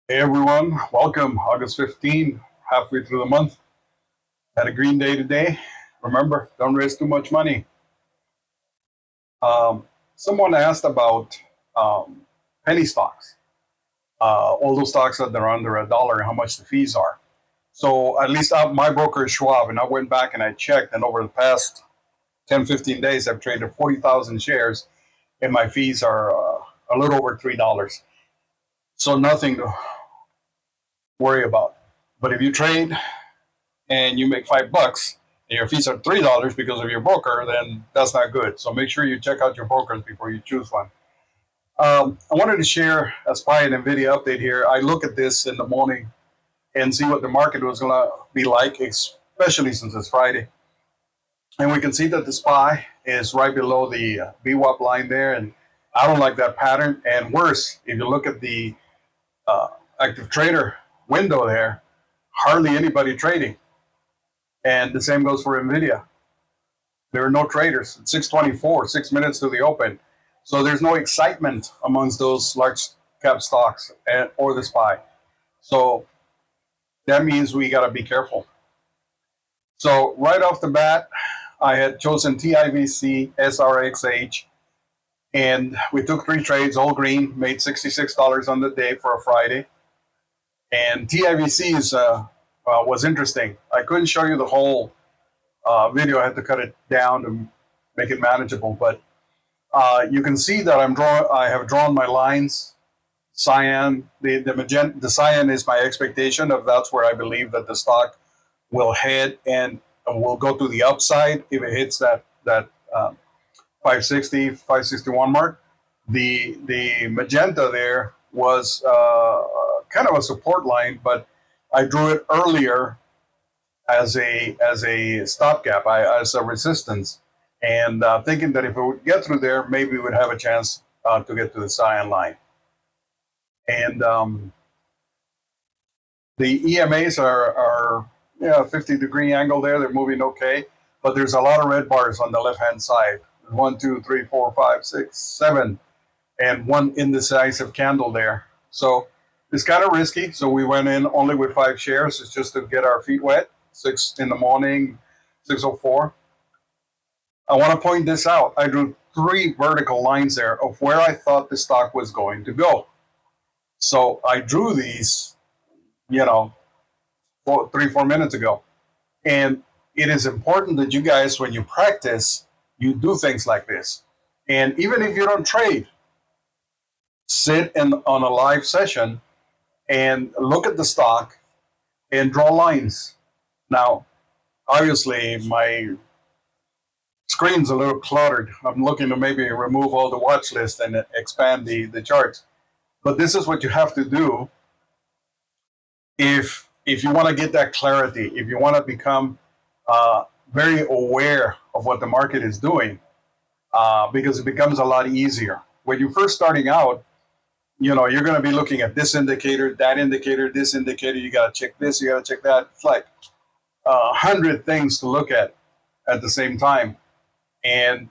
Hey everyone, welcome. August 15, halfway through the month. Had a green day today. Remember, don't raise too much money. Um, Someone asked about penny stocks, all those stocks that are under $1, how much the fees are. So at least my broker is Schwab, and I went back and I checked, and over the past 10, 15 days, I've traded 40,000 shares, and my fees are a little over $3. So nothing to worry about. But if you trade and you make $5 and your fees are $3 because of your broker, then that's not good. So make sure you check out your brokers before you choose one. I wanted to share a SPY and NVIDIA update here. I look at this in the morning and see what the market was going to be like, especially since it's Friday. And we can see that the SPY is right below the VWAP line there. And I don't like that pattern. And worse, if you look at the active trader window there, hardly anybody trading. And the same goes for NVIDIA. There are no traders. It's 6:24, 6 minutes to the open. So there's no excitement amongst those large cap stocks or the SPY. So that means we got to be careful. So right off the bat, I had chosen TIVC, SRXH, and we took 3 trades, all green, made $66 on the day for a Friday. And TIVC was interesting. I couldn't show you the whole video. I had to cut it down to make it manageable, but you can see that I have drawn my lines. Cyan, the cyan is my expectation of that's where I believe that the stock will head and will go to the upside if it hits that 560, 561 mark. The magenta there was kind of a support line, but I drew it earlier as a stopgap, as a resistance, and thinking that if it would get through there, maybe we would have a chance to get to the cyan line. And the EMAs are 50-degree angle there. They're moving okay, but there's a lot of red bars on the left-hand side. 1, 2, 3, 4, 5, 6, 7, and one indecisive candle there. So it's kind of risky. So we went in only with 5 shares. It's just to get our feet wet. 6 in the morning, 6:04. I want to point this out. I drew 3 vertical lines there of where I thought the stock was going to go. So I drew these, 3-4 minutes ago. And it is important that you guys, when you practice, you do things like this. And even if you don't trade, sit on a live session and look at the stock and draw lines. Now, obviously, my screen's a little cluttered. I'm looking to maybe remove all the watch list and expand the charts. But this is what you have to do if you want to get that clarity, if you want to become very aware of what the market is doing, because it becomes a lot easier. When you're first starting out, you're going to be looking at this indicator, that indicator, this indicator. You got to check this, you got to check that. It's like 100 things to look at the same time. And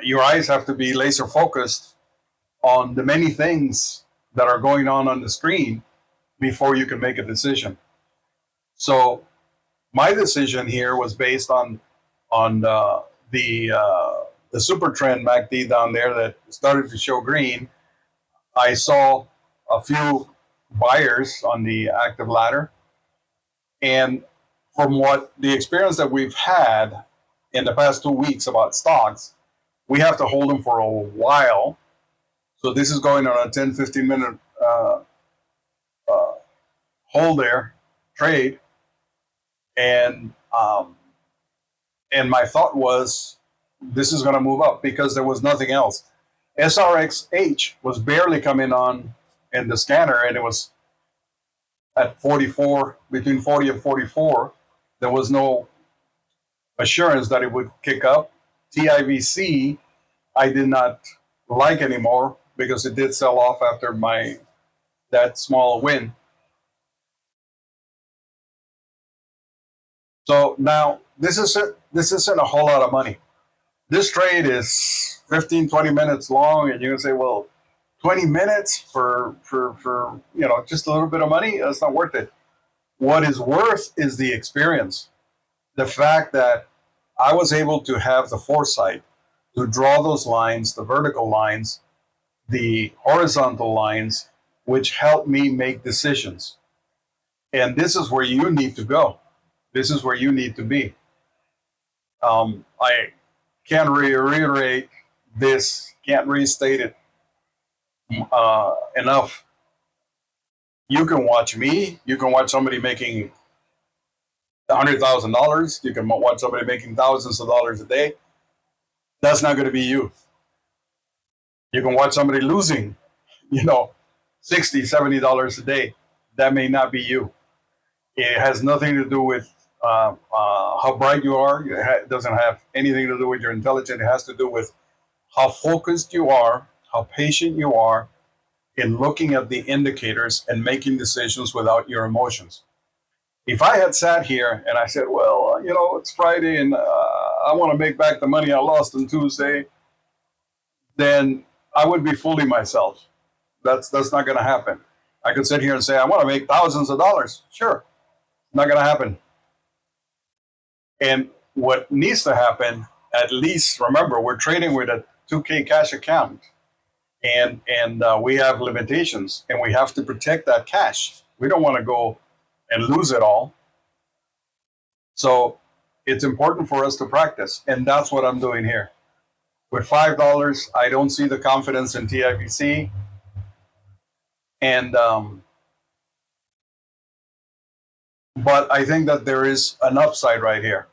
your eyes have to be laser focused on the many things that are going on the screen before you can make a decision. So my decision here was based on the super trend MACD down there that started to show green. I saw a few buyers on the active ladder, and from what the experience that we've had in the past 2 weeks about stocks, we have to hold them for a while. So this is going on a 10-15 minute hold there, trade, and my thought was this is going to move up because there was nothing else. SRXH was barely coming on in the scanner, and it was at 44, between 40 and 44. There was no assurance that it would kick up. TIVC, I did not like anymore because it did sell off after that small win. So now this isn't a whole lot of money. This trade is 15, 20 minutes long, and you can say, well, 20 minutes for just a little bit of money, that's not worth it. What is worth is the experience. The fact that I was able to have the foresight to draw those lines, the vertical lines, the horizontal lines, which help me make decisions. And this is where you need to go. This is where you need to be. I can't reiterate this, can't restate it enough. You can watch me. You can watch somebody making $100,000. You can watch somebody making thousands of dollars a day. That's not going to be you. You can watch somebody losing, $60, $70 a day. That may not be you. It has nothing to do with how bright you are. It doesn't have anything to do with your intelligence. It has to do with how focused you are, how patient you are in looking at the indicators and making decisions without your emotions. If I had sat here and I said, well, it's Friday and I want to make back the money I lost on Tuesday, then I would be fooling myself. That's not going to happen. I could sit here and say, I want to make thousands of dollars. Sure. Not going to happen. And what needs to happen, at least remember, we're trading with a 2K cash account, and we have limitations, and we have to protect that cash. We don't want to go and lose it all. So it's important for us to practice, and that's what I'm doing here. With $5, I don't see the confidence in TIVC, and but I think that there is an upside right here.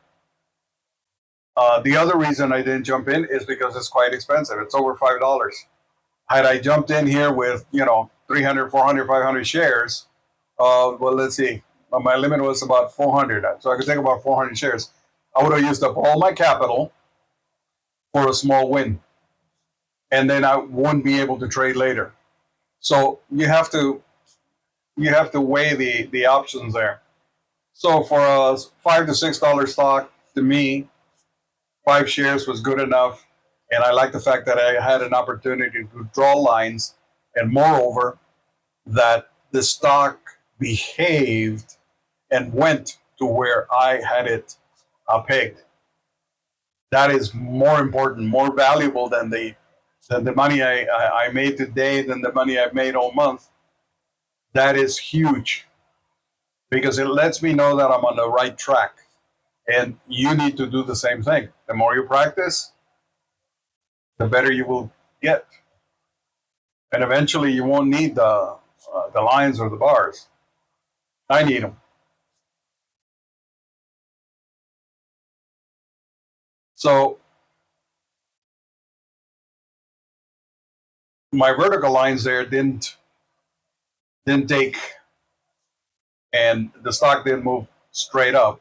The other reason I didn't jump in is because it's quite expensive. It's over $5. Had I jumped in here with 300, 400, 500 shares, well, let's see. My limit was about 400, so I could take about 400 shares. I would have used up all my capital for a small win, and then I wouldn't be able to trade later. So you have to weigh the options there. So for a $5 to $6 stock, to me, 5 shares was good enough, and I like the fact that I had an opportunity to draw lines, and moreover, that the stock behaved and went to where I had it pegged. That is more important, more valuable than the money I made today, than the money I've made all month. That is huge, because it lets me know that I'm on the right track. And you need to do the same thing. The more you practice, the better you will get. And eventually you won't need the lines or the bars. I need them. So my vertical lines there didn't take, and the stock didn't move straight up.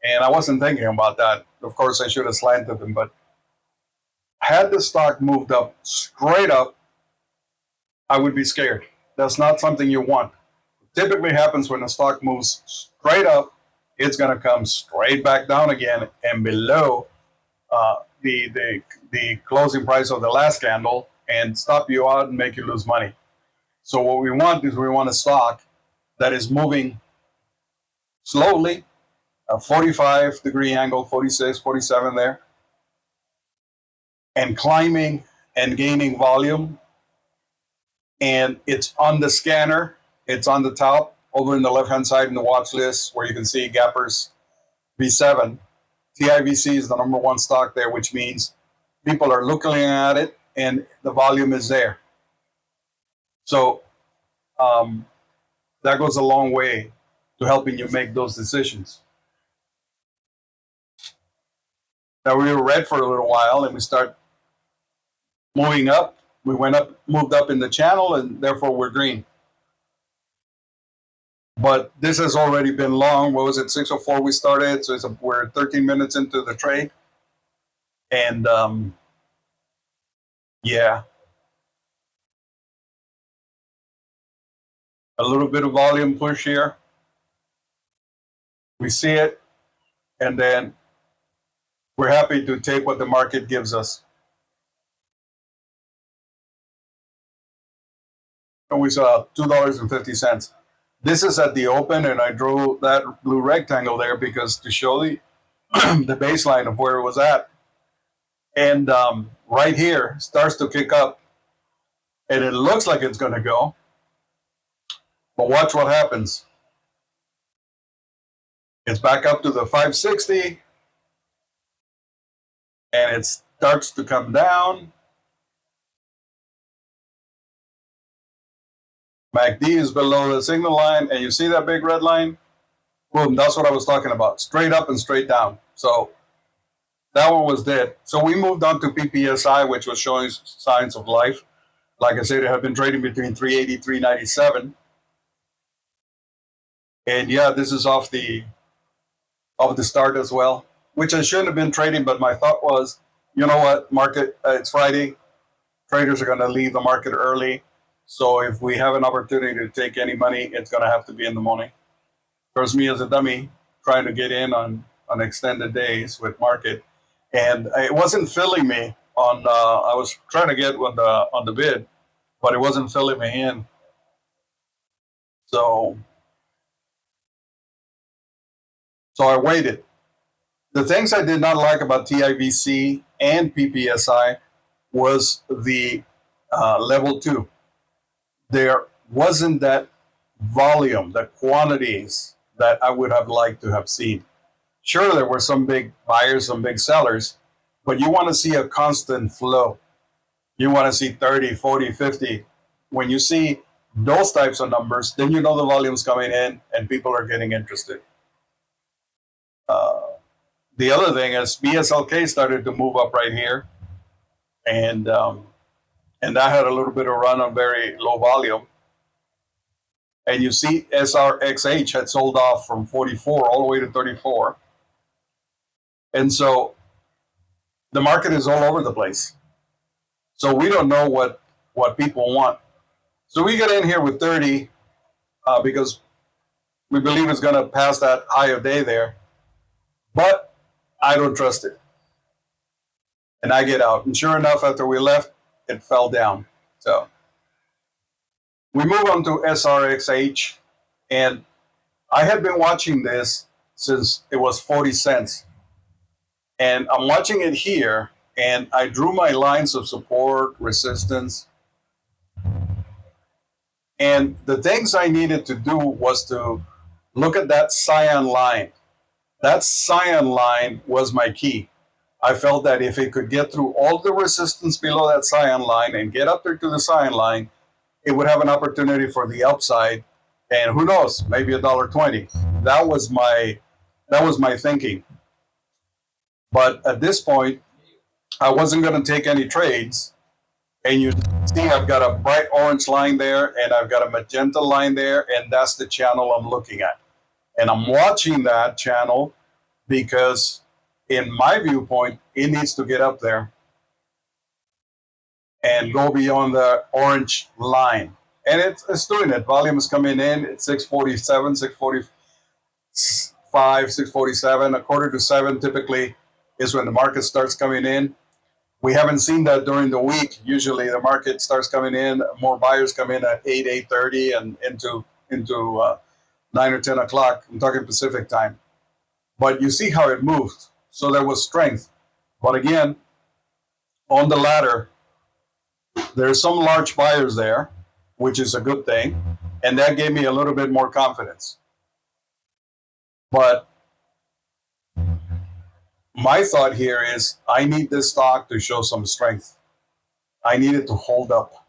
And I wasn't thinking about that. Of course, I should have slanted them, but had the stock moved up straight up, I would be scared. That's not something you want. It typically happens when the stock moves straight up, it's going to come straight back down again and below the closing price of the last candle and stop you out and make you lose money. So what we want is we want a stock that is moving slowly, a 45-degree angle, 46, 47 there, and climbing and gaining volume. And it's on the scanner. It's on the top over in the left-hand side in the watch list where you can see gappers V7. TIVC is the number one stock there, which means people are looking at it and the volume is there. So that goes a long way to helping you make those decisions. Now we were red for a little while and we start moving up. We moved up in the channel, and therefore we're green. But this has already been long. What was it? 6:04 we started, so we're 13 minutes into the trade, and yeah, a little bit of volume push here. We see it, and then we're happy to take what the market gives us. and we saw $2.50. This is at the open, and I drew that blue rectangle there because to show the the baseline of where it was at. And right here starts to kick up, and it looks like it's going to go. But watch what happens. It's back up to the 560, and it starts to come down. MACD is below the signal line, and you see that big red line? Boom, that's what I was talking about. Straight up and straight down. So that one was dead. So we moved on to PPSI, which was showing signs of life. Like I said, it had been trading between 380, 397. And yeah, this is off the start as well, which I shouldn't have been trading, but my thought was, you know what, market, it's Friday. Traders are going to leave the market early. So if we have an opportunity to take any money, it's going to have to be in the morning. There's me as a dummy trying to get in on extended days with market. And it wasn't filling me on, I was trying to get on the bid, but it wasn't filling me in. So I waited. The things I did not like about TIVC and PPSI was the level 2. There wasn't that volume, the quantities that I would have liked to have seen. Sure, there were some big buyers, some big sellers, but you want to see a constant flow. You want to see 30, 40, 50. When you see those types of numbers, then you know the volume's coming in and people are getting interested. The other thing is BSLK started to move up right here, and that had a little bit of run on very low volume. And you see SRXH had sold off from 44 all the way to 34. And so the market is all over the place. So we don't know what people want. So we get in here with 30 because we believe it's going to pass that high of day there. But I don't trust it. And I get out. And sure enough, after we left, it fell down. So we move on to SRXH. And I had been watching this since it was 40 cents. And I'm watching it here. And I drew my lines of support, resistance. And the things I needed to do was to look at that cyan line. That cyan line was my key. I felt that if it could get through all the resistance below that cyan line and get up there to the cyan line, it would have an opportunity for the upside. And who knows, maybe $1.20. That was my thinking. But at this point, I wasn't going to take any trades. And you see I've got a bright orange line there, and I've got a magenta line there, and that's the channel I'm looking at. And I'm watching that channel because, in my viewpoint, it needs to get up there and go beyond the orange line. And it's doing it. Volume is coming in at 647, 645, 647. A quarter to 7 typically is when the market starts coming in. We haven't seen that during the week. Usually the market starts coming in, more buyers come in at 8, 8:30 and into 9 or 10 o'clock. I'm talking Pacific time. But you see how it moved. So there was strength. But again, on the ladder, there's some large buyers there, which is a good thing. And that gave me a little bit more confidence. But my thought here is I need this stock to show some strength. I need it to hold up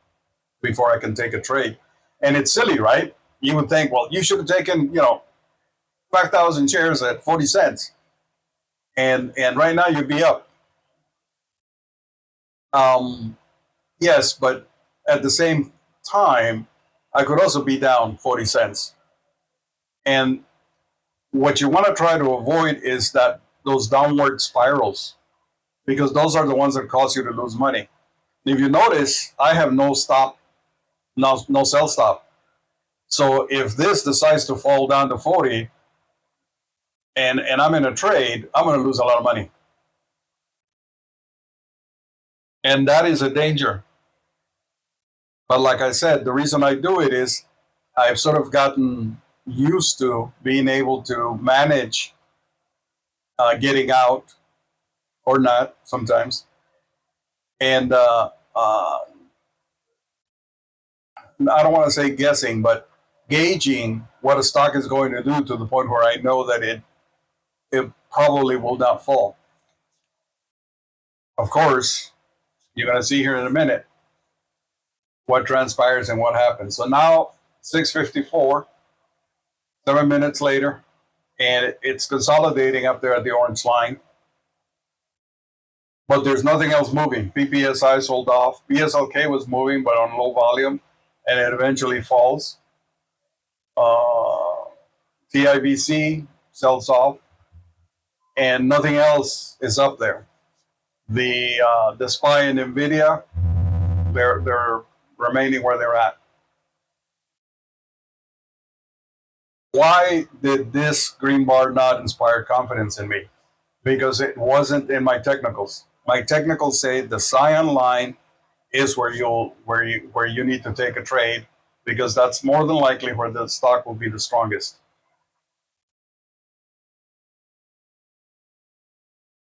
before I can take a trade. And it's silly, right? You would think, well, you should have taken, 5,000 shares at 40 cents. And right now you'd be up. Yes, but at the same time, I could also be down 40 cents. And what you want to try to avoid is those downward spirals, because those are the ones that cause you to lose money. If you notice, I have no stop, no sell stop. So if this decides to fall down to 40 and I'm in a trade, I'm going to lose a lot of money. And that is a danger. But like I said, the reason I do it is I've sort of gotten used to being able to manage getting out or not sometimes. And I don't want to say guessing, but gauging what a stock is going to do to the point where I know that it probably will not fall. Of course, you're going to see here in a minute what transpires and what happens. So now 6:54, 7 minutes later, and it's consolidating up there at the orange line. But there's nothing else moving. PPSI sold off. BSLK was moving, but on low volume, and it eventually falls. TIVC sells off, and nothing else is up there. The SPY and Nvidia, they're remaining where they're at. Why did this green bar not inspire confidence in me? Because it wasn't in my technicals. My technicals say the cyan line is where you need to take a trade, because that's more than likely where the stock will be the strongest.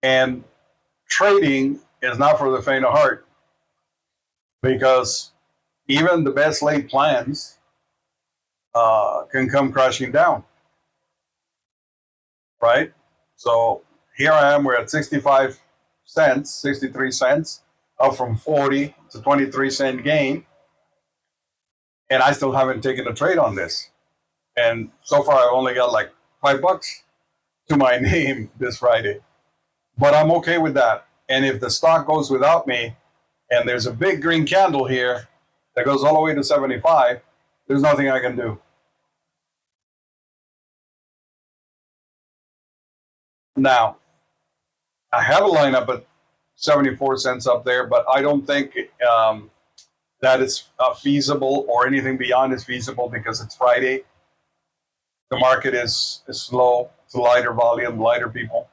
And trading is not for the faint of heart, because even the best laid plans can come crashing down, right? So here I am, we're at 65 cents, 63 cents, up from 40 to 23-cent gain. And I still haven't taken a trade on this. And so far I've only got like $5 to my name this Friday. But I'm okay with that. And if the stock goes without me, and there's a big green candle here that goes all the way to 75, there's nothing I can do. Now, I have a lineup at 74 cents up there, but I don't think that is feasible, or anything beyond is feasible, because it's Friday. The market is slow. It's a lighter volume, lighter people.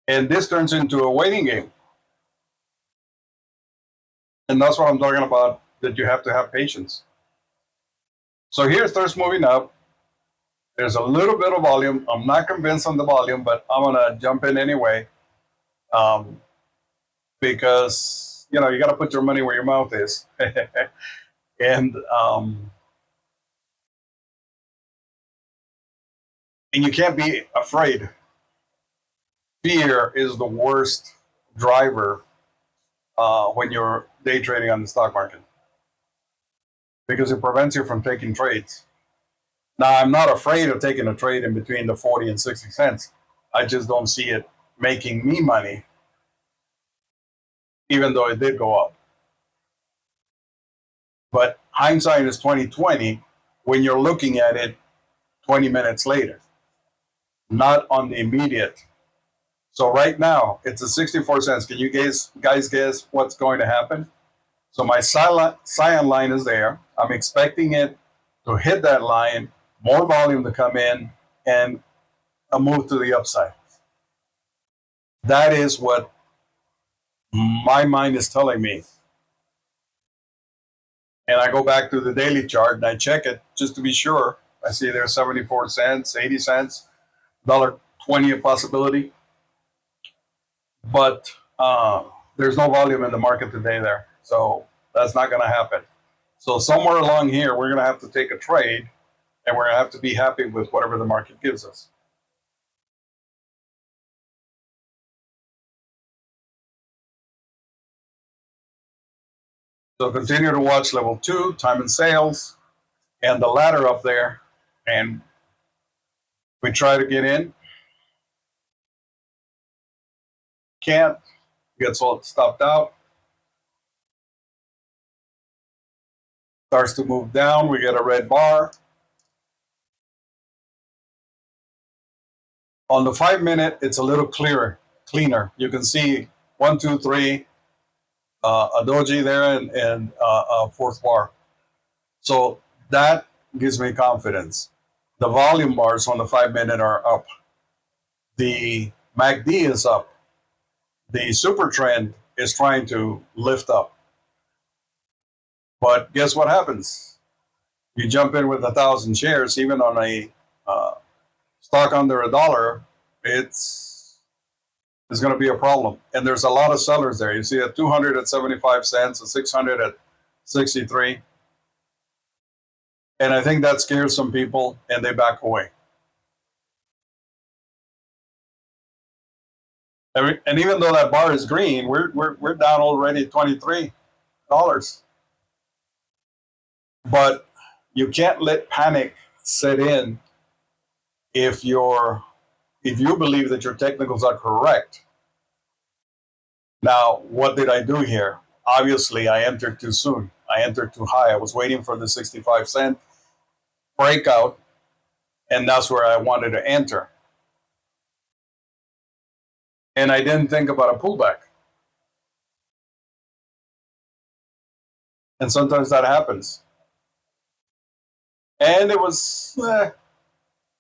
And this turns into a waiting game. And that's what I'm talking about, that you have to have patience. So here it starts moving up. There's a little bit of volume. I'm not convinced on the volume, but I'm going to jump in anyway. Because, you got to put your money where your mouth is. And you can't be afraid. Fear is the worst driver when you're day trading on the stock market, because it prevents you from taking trades. Now, I'm not afraid of taking a trade in between the 40 and 60 cents. I just don't see it making me money, even though it did go up. But hindsight is 2020 when you're looking at it 20 minutes later, not on the immediate. So right now, it's a 64 cents. Can you guys guess what's going to happen? So my cyan line is there. I'm expecting it to hit that line, more volume to come in, and a move to the upside. That is what my mind is telling me. And I go back to the daily chart and I check it just to be sure. I see there's 74 cents, 80 cents, $1.20 a possibility. But there's no volume in the market today there. So that's not going to happen. So somewhere along here, we're going to have to take a trade, and we're going to have to be happy with whatever the market gives us. So continue to watch level 2, time and sales, and the ladder up there. And we try to get in. Can't. Gets all stopped out. Starts to move down. We get a red bar. On the 5-minute, it's a little cleaner. You can see 1, 2, 3, a doji there, and a fourth bar. So that gives me confidence. The volume bars on the 5-minute are up. the MACD is up. The super trend is trying to lift up. But guess what happens? You jump in with 1,000 shares, even on a stock under $1, it's going to be a problem. And there's a lot of sellers there. You see a 200 at 75 cents, a 600 at 63. And I think that scares some people and they back away. And even though that bar is green, we're down already $23. But you can't let panic set in if you believe that your technicals are correct. Now, what did I do here? Obviously, I entered too soon. I entered too high. I was waiting for the 65-cent breakout, and that's where I wanted to enter. And I didn't think about a pullback. And sometimes that happens. And it was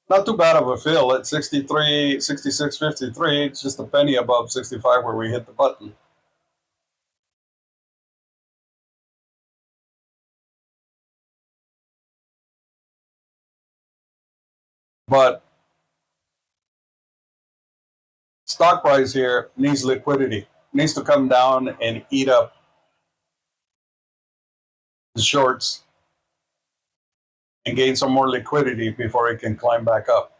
not too bad of a fill at 63, 66.53. It's just a penny above 65 where we hit the button. But stock price here needs liquidity. It needs to come down and eat up the shorts and gain some more liquidity before it can climb back up.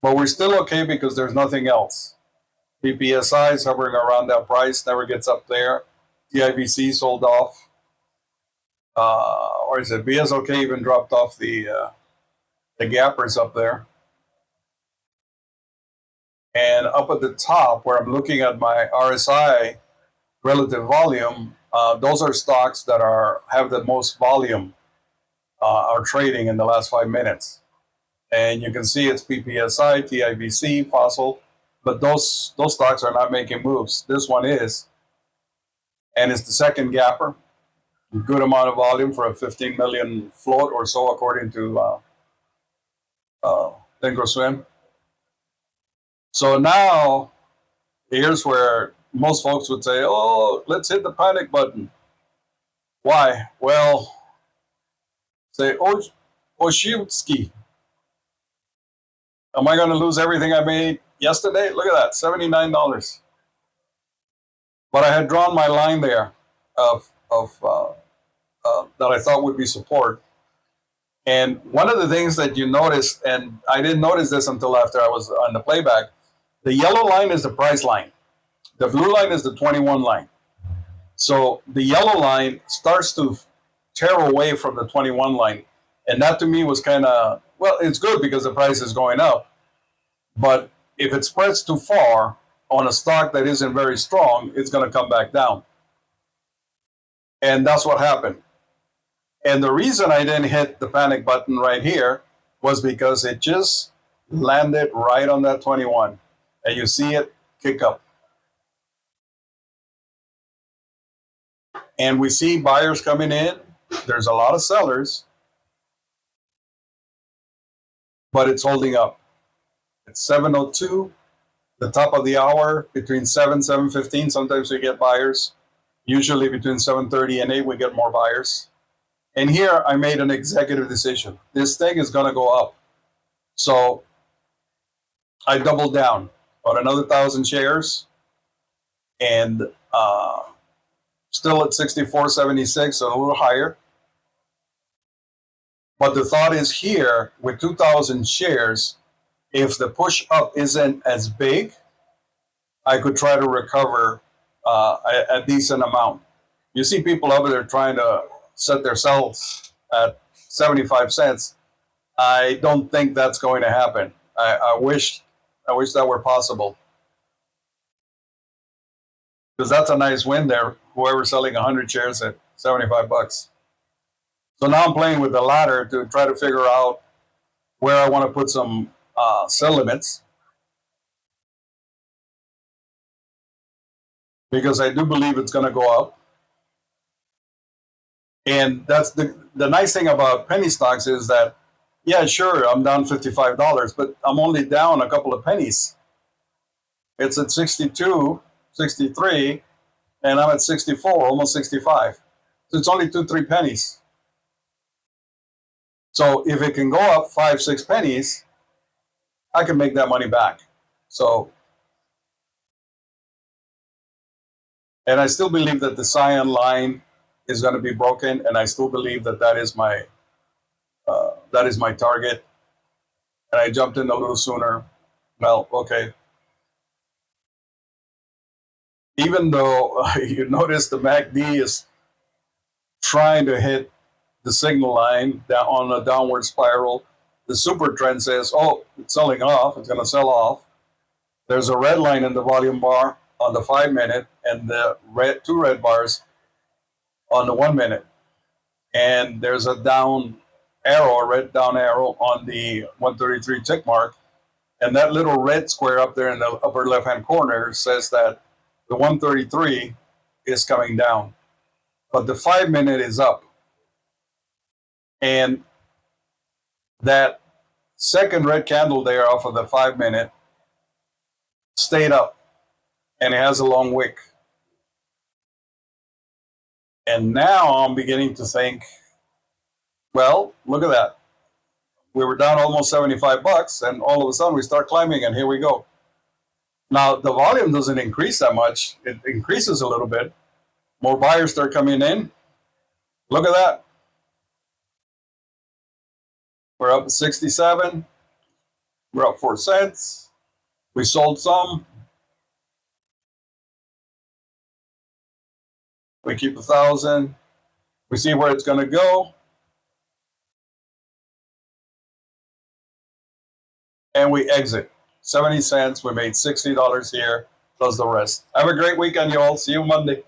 But we're still okay because there's nothing else. PPSI is hovering around that price, never gets up there. TIVC sold off. Or is it BSOK even dropped off the gappers up there? And up at the top, where I'm looking at my RSI relative volume, those are stocks that have the most volume are trading in the last 5 minutes. And you can see it's PPSI, TIVC, Fossil, but those stocks are not making moves. This one is, and it's the second gapper. Good amount of volume for a 15 million float or so, according to Thinkorswim. So now, here's where most folks would say, oh, let's hit the panic button. Why? Well, say, Oshivsky. Am I going to lose everything I made yesterday? Look at that, $79. But I had drawn my line there of that I thought would be support. And one of the things that you noticed, and I didn't notice this until after I was on the playback, the yellow line is the price line. The blue line is the 21 line. So the yellow line starts to tear away from the 21 line. And that to me was kind of, well, it's good because the price is going up. But if it spreads too far on a stock that isn't very strong, it's going to come back down. And that's what happened. And the reason I didn't hit the panic button right here was because it just landed right on that 21. And you see it kick up. And we see buyers coming in. There's a lot of sellers. But it's holding up. It's 7:02, the top of the hour, between 7:15. Sometimes we get buyers. Usually between 7:30 and 8, we get more buyers. And here I made an executive decision. This thing is going to go up. So I doubled down on another 1,000 shares and still at 64.76, so a little higher. But the thought is here with 2,000 shares, if the push up isn't as big, I could try to recover a decent amount. You see people over there trying to set their sells at 75 cents. I don't think that's going to happen. I wish that were possible. Because that's a nice win there, whoever's selling 100 shares at 75 bucks. So now I'm playing with the ladder to try to figure out where I want to put some sell limits. Because I do believe it's going to go up. And that's the nice thing about penny stocks is that Yeah, sure, I'm down $55, but I'm only down a couple of pennies. It's at 62, 63, and I'm at 64, almost 65. So it's only 2, 3 pennies. So if it can go up 5, 6 pennies, I can make that money back. So, and I still believe that the cyan line is going to be broken, and I still believe that that is my target. And I jumped in a little sooner. Well, okay. Even though you notice the MACD is trying to hit the signal line down on a downward spiral, the super trend says, "Oh, it's selling off. It's going to sell off." There's a red line in the volume bar on the 5 minute, and the two red bars on the 1 minute. And there's a down arrow, a red down arrow on the 133 tick mark. And that little red square up there in the upper left-hand corner says that the 133 is coming down, but the 5 minute is up. And that second red candle there off of the 5 minute stayed up, and it has a long wick. And now I'm beginning to think, well, look at that. We were down almost 75 bucks, and all of a sudden we start climbing, and here we go. Now, the volume doesn't increase that much. It increases a little bit. More buyers start coming in. Look at that. We're up at 67. We're up 4 cents. We sold some. We keep 1,000. We see where it's going to go. And we exit. 70 cents. We made $60 here, plus the rest. Have a great weekend, you all. See you Monday.